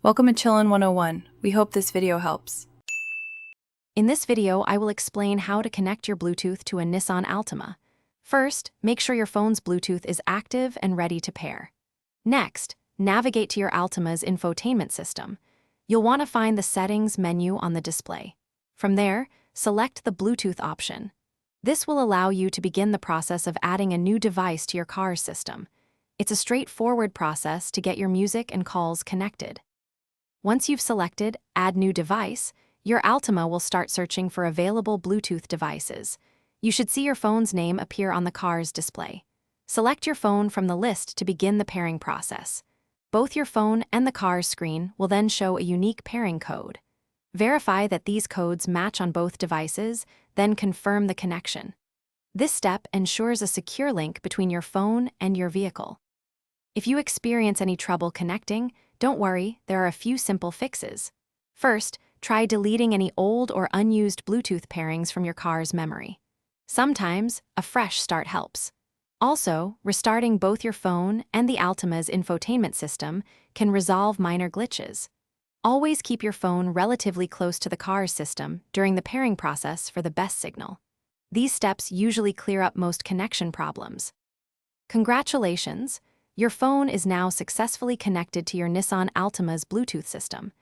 Welcome to Chillin' 101. We hope this video helps. In this video, I will explain how to connect your Bluetooth to a Nissan Altima. First, make sure your phone's Bluetooth is active and ready to pair. Next, navigate to your Altima's infotainment system. You'll want to find the settings menu on the display. From there, select the Bluetooth option. This will allow you to begin the process of adding a new device to your car's system. It's a straightforward process to get your music and calls connected. Once you've selected Add New Device, your Altima will start searching for available Bluetooth devices. You should see your phone's name appear on the car's display. Select your phone from the list to begin the pairing process. Both your phone and the car's screen will then show a unique pairing code. Verify that these codes match on both devices, then confirm the connection. This step ensures a secure link between your phone and your vehicle. If you experience any trouble connecting, don't worry, there are a few simple fixes. First, try deleting any old or unused Bluetooth pairings from your car's memory. Sometimes, a fresh start helps. Also, restarting both your phone and the Altima's infotainment system can resolve minor glitches. Always keep your phone relatively close to the car's system during the pairing process for the best signal. These steps usually clear up most connection problems. Congratulations! Your phone is now successfully connected to your Nissan Altima's Bluetooth system.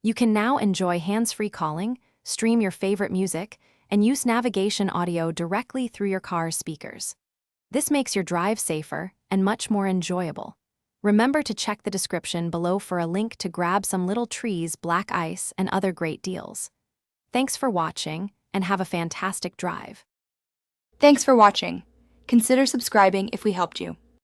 You can now enjoy hands-free calling, stream your favorite music, and use navigation audio directly through your car's speakers. This makes your drive safer and much more enjoyable. Remember to check the description below for a link to grab some little trees, black ice, and other great deals. Thanks for watching, and have a fantastic drive. Thanks for watching. Consider subscribing if we helped you.